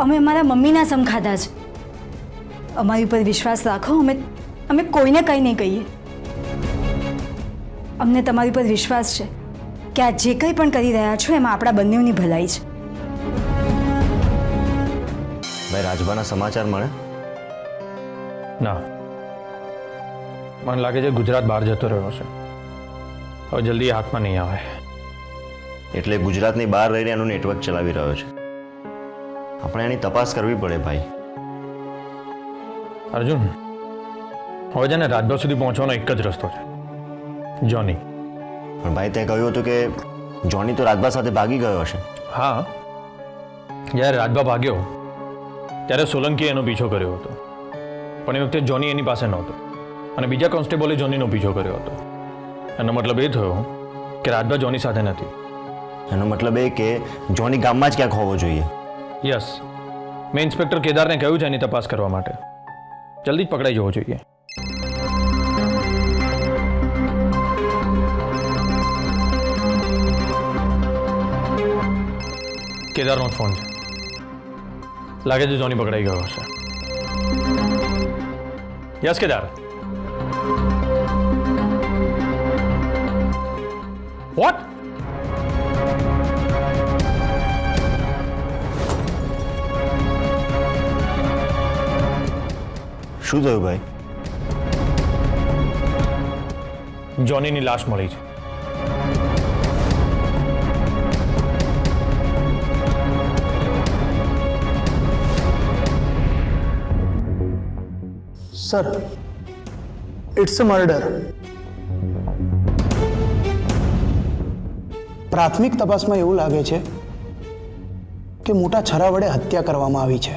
અમે અમારા મમ્મીના સમ ખાધા છે. અમારી ઉપર વિશ્વાસ રાખો. અમે કોઈને કંઈ નહીં કહીએ. અમને તમારી પર વિશ્વાસ છે કે આ જે કંઈ પણ કરી રહ્યા છો એમાં આપણા બંનેની ભલાઈ છે. ભાઈ રાજબાના સમાચાર મળે? ના, મને લાગે છે ગુજરાત બહાર જતો રહ્યો છે. હવે જલ્દી હાથમાં નહીં આવે. એટલે ગુજરાતની બહાર રહીને એનું નેટવર્ક ચલાવી રહ્યો છે. આપણે એની તપાસ કરવી પડે ભાઈ. અર્જુન, હવે છે ને રાજભા સુધી પહોંચવાનો એક જ રસ્તો છે, જોની. પણ ભાઈ તે કહ્યું હતું કે જોની તો રાજબા સાથે ભાગી ગયો હશે. હા, જ્યારે રાજભા ભાગ્યો ત્યારે સોલંકીએ એનો પીછો કર્યો હતો, પણ એ વખતે જોની એની પાસે નહોતો અને બીજા કોન્સ્ટેબલે જોનીનો પીછો કર્યો હતો. એનો મતલબ એ થયો કે રાજભા જોની સાથે નથી. એનો મતલબ એ કે જોની ગામમાં જ ક્યાંક હોવો જોઈએ. યસ, મેં ઇન્સ્પેક્ટર કેદારને કહ્યું છે એની તપાસ કરવા માટે. જલ્દી જ પકડાઈ જવો જોઈએ. કેદારનો ફોન છે. લાગે છે જોની પકડાઈ ગયો હશે. યસ કેદાર. વોટ? શું થયું ભાઈ? જોનીની લાશ મળી છે. Sir, it's a murder. પ્રાથમિક તપાસમાં એવું લાગે છે કે મોટા છરા વડે હત્યા કરવામાં આવી છે.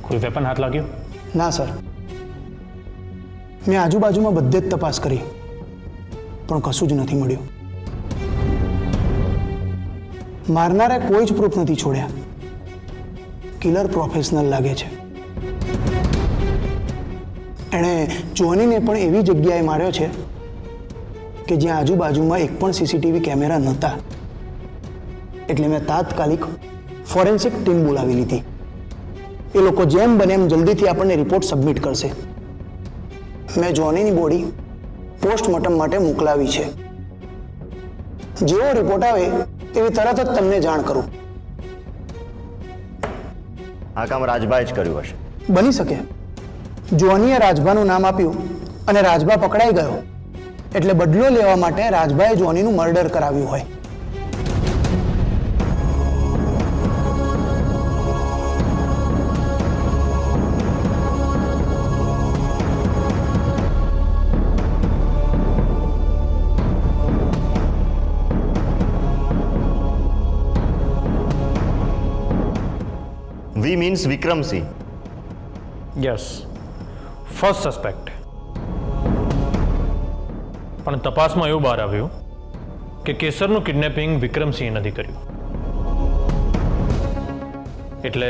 કોઈ વેપન હાથ લાગ્યો? ના સર, મેં આજુબાજુમાં બધે જ તપાસ કરી પણ કશું જ નથી મળ્યું. મારનારે કોઈ જ પ્રૂફ નથી છોડ્યા. કિલર પ્રોફેશનલ લાગે છે. એણે જોનીને પણ એવી જગ્યાએ માર્યો છે કે જ્યાં આજુબાજુમાં એક પણ સીસીટીવી કેમેરા નહોતા. એટલે મેં તાત્કાલિક ફોરેન્સિક ટીમ બોલાવી લીધી. એ લોકો જેમ બને એમ જલ્દીથી આપણને રિપોર્ટ સબમિટ કરશે. મેં જોનીની બોડી પોસ્ટમોર્ટમ માટે મોકલાવી છે. જેવો રિપોર્ટ આવે એવી તરત જ તમને જાણ કરું. આ કામ રાજબાએ જ કર્યું હશે. બની શકે. જોનીએ રાજભાનું નામ આપ્યું અને રાજભા પકડાઈ ગયો એટલે બદલો લેવા માટે રાજભાએ જોનીનું મર્ડર કરાવ્યું હોય. We means Vikramsinh. Yes, first suspect. પણ તપાસમાં એવું બહાર આવ્યું કે કેસરનું કિડનેપિંગ વિક્રમસિંહે નથી કર્યું. એટલે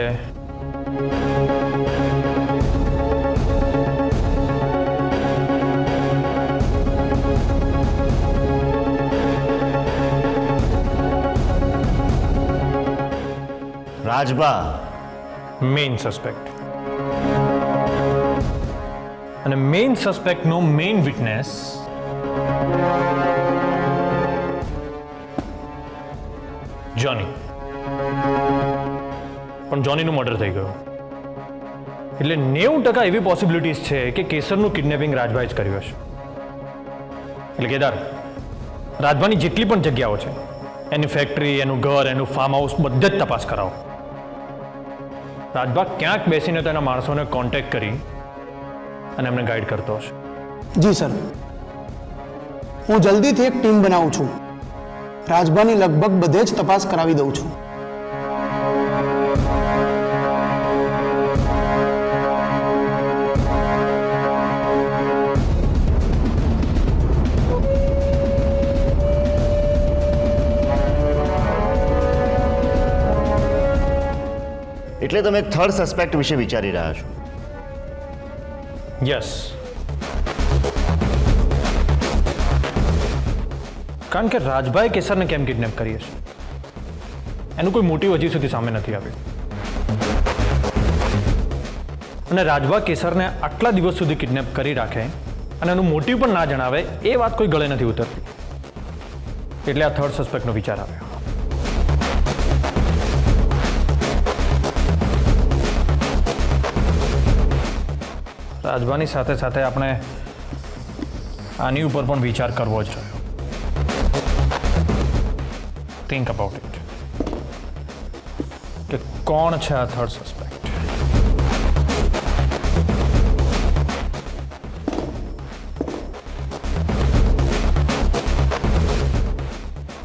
રાજબા મેઇન સસ્પેક્ટ. અને મેઇન સસ્પેક્ટનો મેઇન વિટનેસ જોની. પણ જોનીનું મર્ડર થઈ ગયું. એટલે 90% એવી પોસિબિલિટીઝ છે કે કેસરનું કિડનેપિંગ રાજભાઈ જ કર્યું હશે. એટલે કેદાર, રાજભાની જેટલી પણ જગ્યાઓ છે, એની ફેક્ટરી, એનું ઘર, એનું ફાર્મ હાઉસ, બધે જ તપાસ કરાવો. રાજભા ક્યાંક બેસીને તેના માણસોને કોન્ટેક્ટ કરી અને એમને ગાઈડ કરતો હશે. જી સર, હું જલ્દીથી એક ટીમ બનાવું છું. રાજભાની લગભગ બધે જ તપાસ કરાવી દઉં છું. એટલે તમે થર્ડ સસ્પેક્ટ વિશે વિચારી રહ્યા છો? યસ. કારણ કે રાજભાઈ કેસરને કેમ કિડનેપ કરી હશે? એનું કોઈ મોટિવ હજી સુધી સામે નથી આવ્યું. અને રાજભા કેસરને આટલા દિવસ સુધી કિડનેપ કરી રાખે અને એનું મોટિવ પણ ના જણાવે એ વાત કોઈ ગળે નથી ઉતરતી. એટલે આ થર્ડ સસ્પેક્ટનો વિચાર આવ્યો. રાજભાની સાથે સાથે આપણે આની ઉપર પણ વિચાર કરવો જ રહ્યો. થિંક અબાઉટ ઇટ કે કોણ છે આ થર્ડ સસ્પેક્ટ.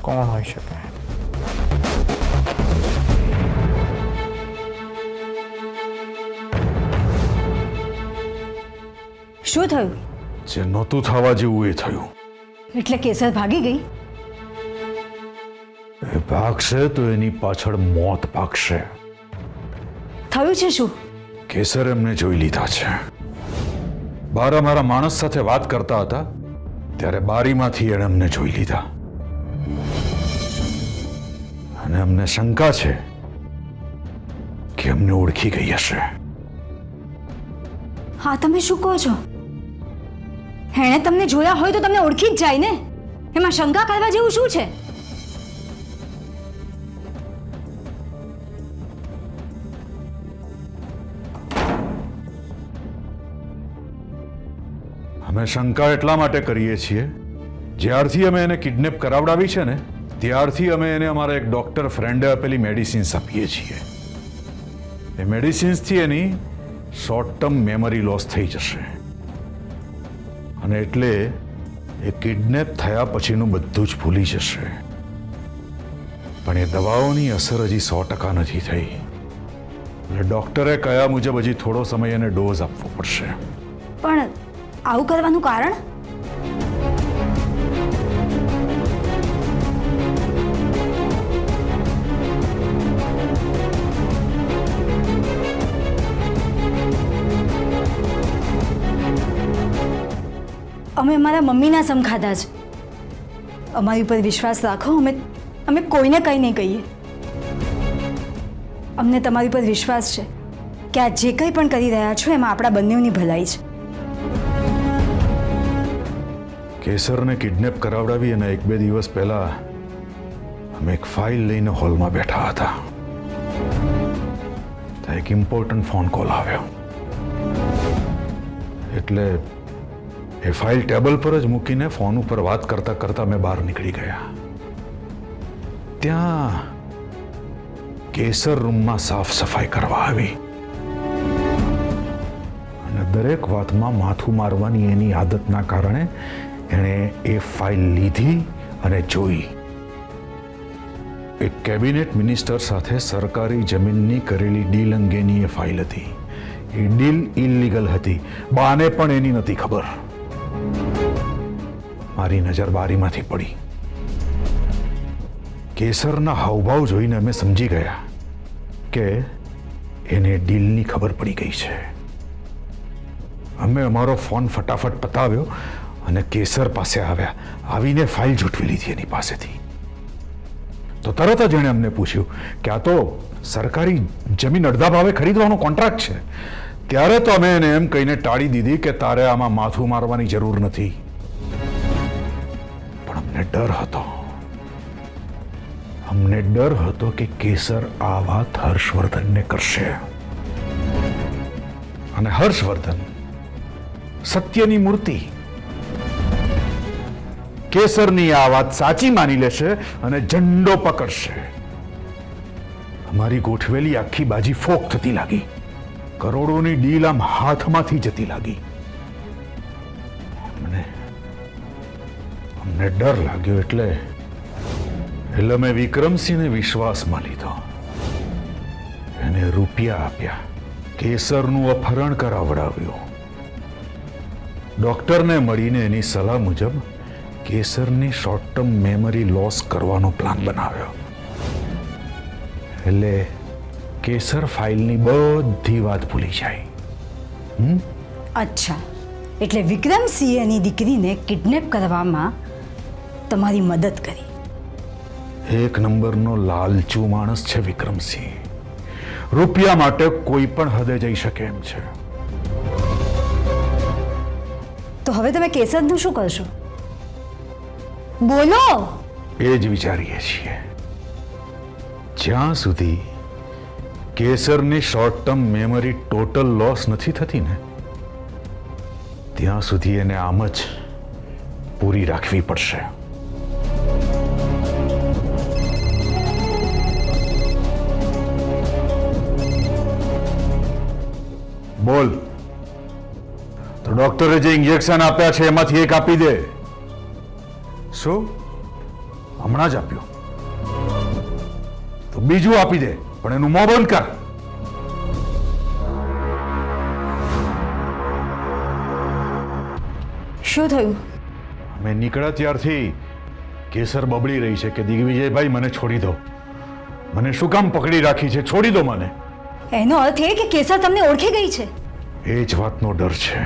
કોણ હોઈ શકે? શું થયું? જે નહોતું થવા જેવું એ થયું. એટલે કેસર ભાગી ગઈ? એ ભાગશે તો એની પાછળ મોત ભાગશે. થયું છે શું? કેસર એમને જોઈ લીધા છે. બહાર અમારા માણસ સાથે વાત કરતા હતા ત્યારે બારીમાંથી એણે અમને જોઈ લીધા અને અમને શંકા છે કે અમને ઓળખી ગઈ હશે. હા, તમે શું કહો છો? એણે તમને જોયા હોય તો તમને ઓળખી જ જાય ને. એમાં શંકા કરવા જેવું શું છે? અમે શંકા એટલા માટે કરીએ છીએ, જ્યારથી અમે એને કિડનેપ કરાવડાવી છે ને ત્યારથી અમે એને અમારા એક ડોક્ટર ફ્રેન્ડે આપેલી મેડિસિન્સ આપીએ છીએ. એ મેડિસિન્સથી એની શોર્ટ ટર્મ મેમરી લોસ થઈ જશે અને એટલે એ કિડનેપ થયા પછીનું બધું જ ભૂલી જશે. પણ એ દવાઓની અસર હજી 100% નથી થઈ એટલે ડોક્ટરે કયા મુજબ હજી થોડો સમય એને ડોઝ આપવો પડશે. પણ આવું કરવાનું કારણ? અમે અમારા મમ્મીના સમ ખાધા છે. અમારી ઉપર વિશ્વાસ રાખો. અમે કોઈને કંઈ નહીં કહીએ. અમને તમારી પર વિશ્વાસ છે કે આ જે કંઈ પણ કરી રહ્યા છો એમાં આપણા બંનેની ભલાઈ છે. કેસરને કિડનેપ કરાવડાવી અને 1-2 દિવસ પહેલા અમે એક ફાઇલ લઈને હોલમાં બેઠા હતા. તો એક ઇમ્પોર્ટન્ટ ફોન કોલ આવ્યો એટલે એ ફાઇલ ટેબલ પર જ મૂકીને ફોન ઉપર વાત કરતા કરતા મેં બહાર નીકળી ગયા. ત્યાં કેસર રૂમમાં સાફ સફાઈ કરવા આવી અને દરેક વાતમાં માથું મારવાની એની આદતના કારણે એણે એ ફાઇલ લીધી અને જોઈ. એક કેબિનેટ મિનિસ્ટર સાથે સરકારી જમીનની કરેલી ડીલ અંગેની એ ફાઇલ હતી. એ ડીલ ઇલીગલ હતી. બાને પણ એની નથી ખબર. મારી નજર બારીમાંથી પડી. કેસરના હાવભાવ જોઈને અમે સમજી ગયા કે એને ડીલની ખબર પડી ગઈ છે. અમે અમારો ફોન ફટાફટ પતાવ્યો અને કેસર પાસે આવ્યા. આવીને ફાઇલ ઝૂંટવી લીધી એની પાસેથી. તો તરત જ એણે અમને પૂછ્યું કે આ તો સરકારી જમીન અડધા ભાવે ખરીદવાનો કોન્ટ્રાક્ટ છે. ત્યારે તો અમે એને એમ કહીને ટાળી દીધી કે તારે આમાં માથું મારવાની જરૂર નથી. પણ અમને ડર હતો. અમને ડર હતો કે કેસર આ વાત હર્ષવર્ધનને કરશે અને હર્ષવર્ધન સત્યની મૂર્તિ કેસરની આ વાત સાચી માની લેશે અને ઝંડો પકડશે. અમારી ગોઠવેલી આખી બાજી ફોક થતી લાગી. કરોડોની ડીલ આમ હાથમાંથી જતી લાગી. અમને ડર લાગ્યો એટલે મેં વિક્રમસિંહને વિશ્વાસમાં લીધો. એને રૂપિયા આપ્યા. કેસરનું અપહરણ કરાવડાવ્યું. ડોક્ટરને મળીને એની સલાહ મુજબ કેસરની શોર્ટ ટર્મ મેમરી લોસ કરવાનો પ્લાન બનાવ્યો. એટલે કેસર ફાઇલની બધી વાત ભૂલી જાય. અચ્છા, એટલે વિક્રમસિંહે એની દીકરીને કિડનેપ કરવામાં તમારી મદદ કરી. એક નંબરનો લાલચુ માણસ છે વિક્રમસિંહ. રૂપિયા માટે કોઈ પણ હદે જઈ શકે એમ છે. તો હવે તમે કેસરનું શું કરશો? બોલો. એ જ વિચારીએ છીએ. જ્યાં સુધી કેસરની short term memory total loss નથી થતી ને ત્યાં સુધી એને આમ જ પૂરી રાખવી પડશે. બોલ. તો ડોક્ટરે જે ઇન્જેક્શન આપ્યા છે એમાંથી એક આપી દે. શું? હમણાં જ આપ્યું? તો બીજું આપી દે, પણ એનું મોં બંધ કર. શું થયું? અમે નીકળ્યા ત્યારથી કેસર બબડી રહી છે કે દિગ્વિજયભાઈ મને છોડી દો, મને શું કામ પકડી રાખી છે, છોડી દો મને. એનો અર્થ એ કે કેસર તમને ઓળખી ગઈ છે. એ જ વાતનો ડર છે.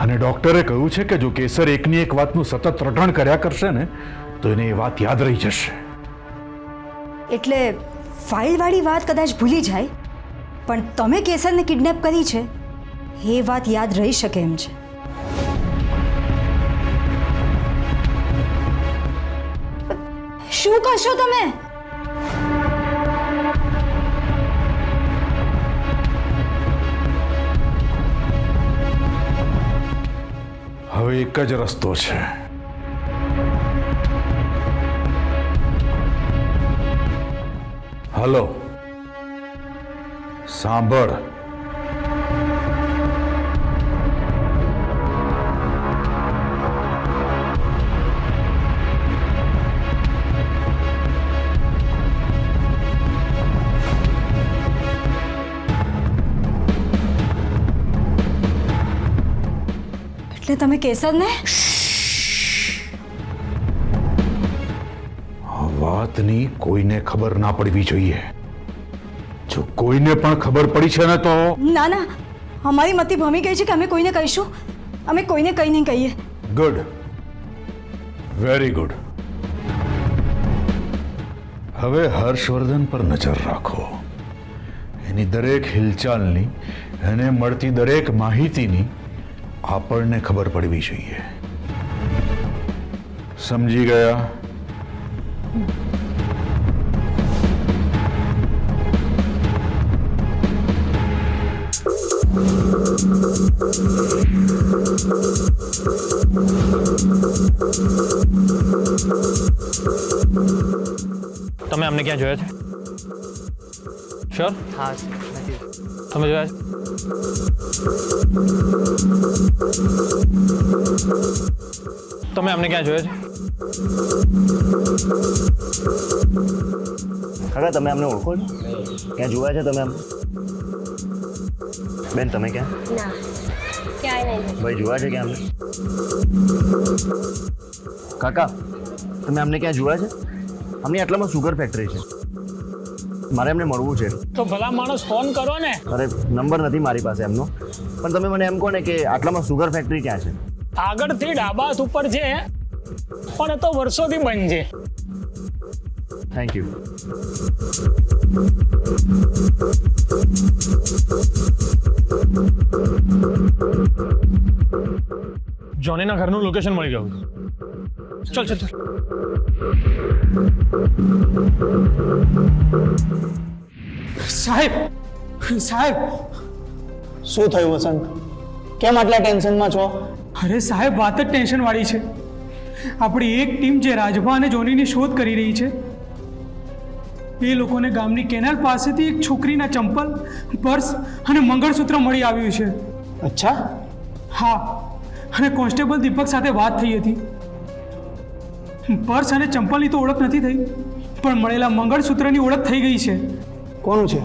અને ડોક્ટરે કહ્યું છે કે જો કેસર એકની એક વાતનું સતત રટણ કર્યા કરશે ને તો એને એ વાત યાદ રહી જશે. એટલે ફાઇલવાળી વાત કદાચ ભૂલી જાય, પણ તમે કેસરને કિડનેપ કરી છે એ વાત યાદ રહી શકે એમ છે. શું કરશો તમે? હવે એક જ રસ્તો છે. હલો, સાંભળ. એટલે તમે કેસરને આ વાતની કોઈને ખબર ના પડવી જોઈએ. જો કોઈને પણ ખબર પડી છે ને તો ના ના, અમારી મતિ ભમી ગઈ છે કે અમે કોઈને કહીશું. અમે કોઈને કંઈ નહીં કહીએ. Good, very good. હવે હર્ષવર્ધન પર નજર રાખો. એની દરેક હિલચાલની, એને મળતી દરેક માહિતીની આપણને ખબર પડવી જોઈએ. સમજી ગયા? તમે અમને ક્યાં જોયા છે? શ્યોર? હા નથી. તમે જોયા છે? તમે અમને ક્યાં જોયા છે? કાકા તમે અમને ઓળખો છો? ક્યાં જોયા છે તમે અમને? બેન તમે ક્યાં? ના ક્યાંય નહીં. ભાઈ જોયા છે ક્યાં અમને? કાકા તમે અમને ક્યાં જોયા છે? અમને આટલામાં સુગર ફેક્ટરી છે, મારે એમને મળવું છે. તો ભલા માણસ ફોન કરો ને. અરે નંબર નથી મારી પાસે એમનો, પણ તમે મને એમ કહો ને કે આટલામાં સુગર ફેક્ટરી ક્યાં છે? આગળથી ડાબા હાથ ઉપર છે, પણ એ તો વર્ષોથી બંધ છે. Thank you. જોનીના ઘરનું લોકેશન મળી ગયું. ચલ ચલ ચલ. સાહેબ, સાહેબ, શું થયું વસંત? કેમ આટલા ટેન્શનમાં છો? અરે સાહેબ, વાત જ ટેન્શન વાળી છે. આપણી એક ટીમ જે રાજભા અને જોનીની શોધ કરી રહી છે, એ લોકોને ગામની કેનાલ પાસેથી એક છોકરીના ચંપલ, પર્સ અને મંગળસૂત્ર મળી આવ્યું છે. અચ્છા, હા, અને કોન્સ્ટેબલ દીપક સાથે વાત થઈ હતી. પર્સ અને ચંપલની તો ઓળખ નથી થઈ, પણ મળેલા મંગળસૂત્રની ઓળખ થઈ ગઈ છે. કોનું છે?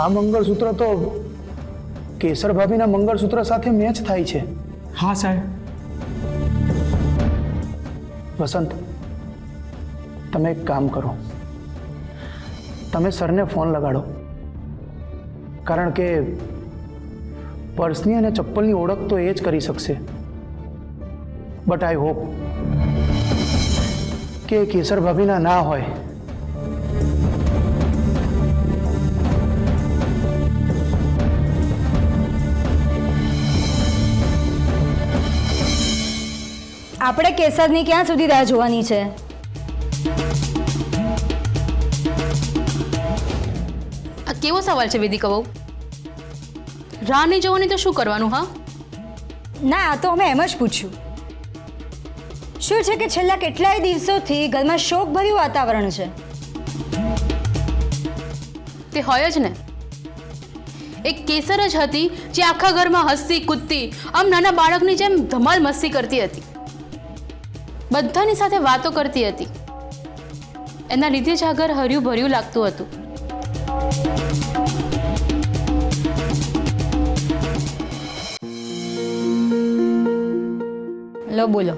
આ મંગળસૂત્ર તો કેસર ભાભીના મંગળસૂત્ર સાથે મેચ થાય છે. હા સાહેબ. વસંત, તમે એક કામ કરો, તમે સરને ફોન લગાડો, કારણ કે પર્સની અને ચપ્પલની ઓળખ તો એ જ કરી શકશે. બટ આઈ હોપ કે કેસર ભાભીના ના હોય. આપણે કેસરની ક્યાં સુધી રાહ જોવાની છે? આ કેવો સવાલ છે વેદિકા બહુ? રાહ નહીં જોવાની તો શું કરવાનું? હા, ના, આ તો અમે એમ જ પૂછ્યું. શું છે કે છેલ્લા કેટલાય દિવસોથી ઘરમાં શોકભર્યું વાતાવરણ છે. તે હોય જ ને. એક કેસર જ હતી જે આખા ઘરમાં હસતી કૂદતી આમ નાના બાળકની જેમ ધમાલ મસ્તી કરતી હતી, બધાની સાથે વાતો કરતી હતી. એના લીધે જ આ ઘર હર્યું ભર્યું લાગતું હતું. લો બોલો,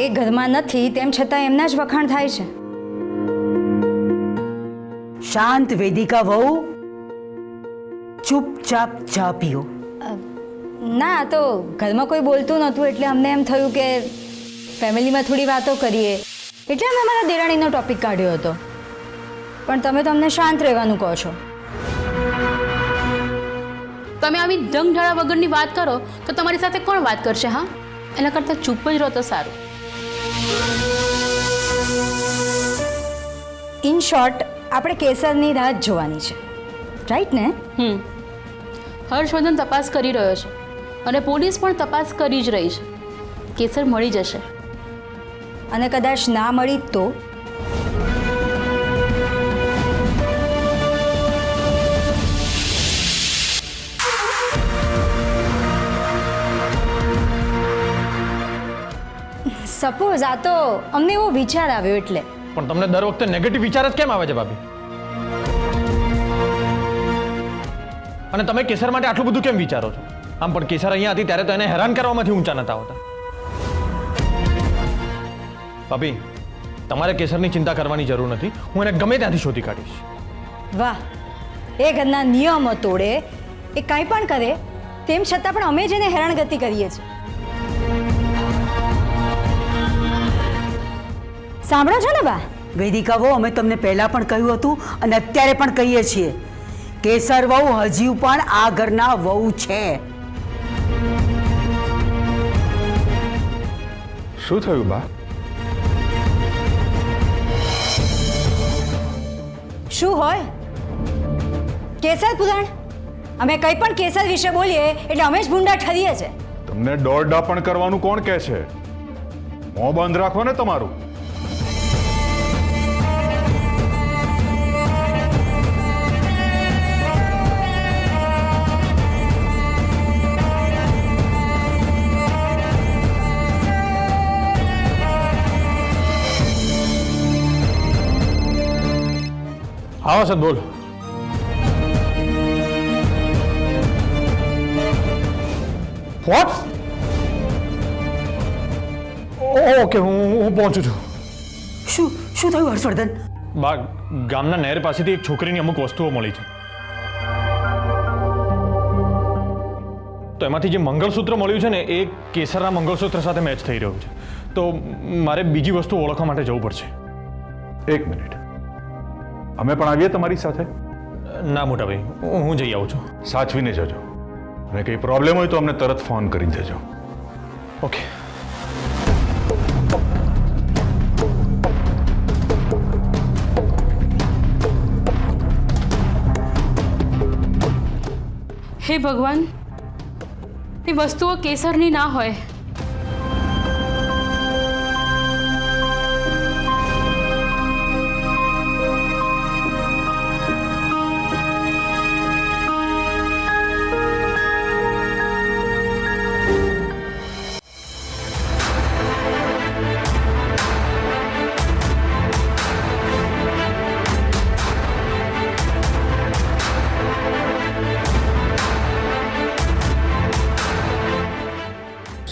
એ ઘરમાં નથી તેમ છતાં એમના જ વખાણ થાય છે. શાંત વેદિકા વહુ, ચૂપચાપ ચા પીઓ. ના, આ તો ઘરમાં કોઈ બોલતું નહોતું એટલે અમને એમ થયું કે ફેમિલીમાં થોડી વાતો કરીએ, એટલે અમે અમારા દેરાણીનો ટોપિક કાઢ્યો હતો. પણ તમે તો અમને શાંત રહેવાનું કહો છો. તમે આવી ડંગઢાળા વગરની વાત કરો તો તમારી સાથે કોણ વાત કરશે? હા, એના કરતાં ચૂપ જ રહો તો સારું. ઇન શોર્ટ, આપણે કેસરની રાહ જ જોવાની છે, રાઈટ ને? હર્ષવર્ધન તપાસ કરી રહ્યો છે અને પોલીસ પણ તપાસ કરી જ રહી છે. કેસર મળી જશે. અને કદાચ ના મળી તો? સપોઝ, આ તો અમને એવો વિચાર આવ્યો એટલે. પણ તમને દર વખતે નેગેટિવ વિચાર જ કેમ આવે છે ભાભી? અને તમે કેસર માટે આટલું બધું કેમ વિચારો છો? આમ પણ કેસર અહીંયા હતી ત્યારે તો એને હેરાન કરવામાંથી ઊંચા નતા આવતા. ભાભી, તમારે કેસરની ચિંતા કરવાની જરૂર નથી. હું એને ગમે ત્યાંથી શોધી કાઢીશ. વાહ, એ ઘરના નિયમો તોડે, એ કાંઈ પણ કરે, તેમ છતાં પણ અમે જ એને હેરાનગતિ કરીએ છીએ. સાંભળો છો ને બા? વેદિકા વહુ, અમે તમને પહેલાં પણ કહ્યું હતું અને અત્યારે પણ કહીએ છીએ, કેસર વહુ હજી પણ આ ઘરના વહુ છે. શું થયું બા? શું હોય? કેસર પુરાણ. અમે કંઈ પણ કેસર વિશે બોલીએ એટલે અમે જ ભૂંડા ઠરીએ છે. તમને દોડડા પણ કરવાનું કોણ કહે છે? મોં બંધ રાખો ને તમારું. હા સર, બોલ. વોટ? ઓકે, હું પહોંચું છું. શું થયું હર્ષવર્ધન? બા, ગામના નહેર પાસેથી એક છોકરીની અમુક વસ્તુઓ મળી છે. તો એમાંથી જે મંગળસૂત્ર મળ્યું છે ને એ કેસરના મંગળસૂત્ર સાથે મેચ થઈ રહ્યું છે. તો મારે બીજી વસ્તુ ઓળખવા માટે જવું પડશે. એક મિનિટ, અમે પણ આવીએ તમારી સાથે? ના મોટા ભાઈ, હું જઈ આવું છું. સાચવીને જજો, અને કંઈ પ્રોબ્લેમ હોય તો અમને તરત ફોન કરી દેજો. ઓકે. હે ભગવાન, એ વસ્તુઓ કેસરની ના હોય.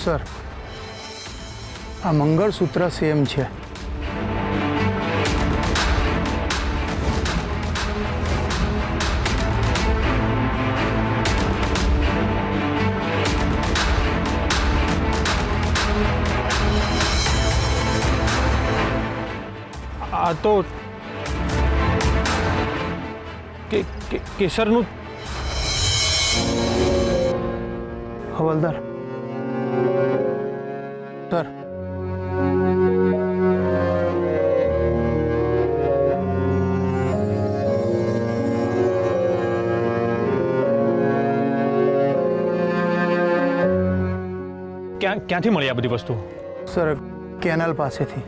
સર આ મંગળસૂત્ર સેમ છે. આ તો કેસરનું હવાલદાર સર ક્યાંથી મળી આ બધી વસ્તુ? સર કેનાલ પાસેથી.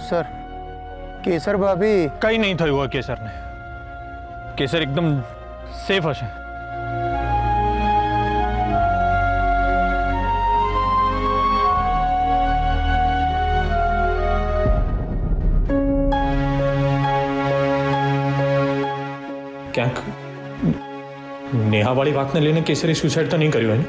સર કેસર ભાભી કંઈ નહીં થયું હોય કેસરને. કેસર એકદમ સેફ હશે. ક્યાંક નેહાવાળી વાતને લઈને કેસરે સુસાઇડ તો નહીં કર્યું હોય ને?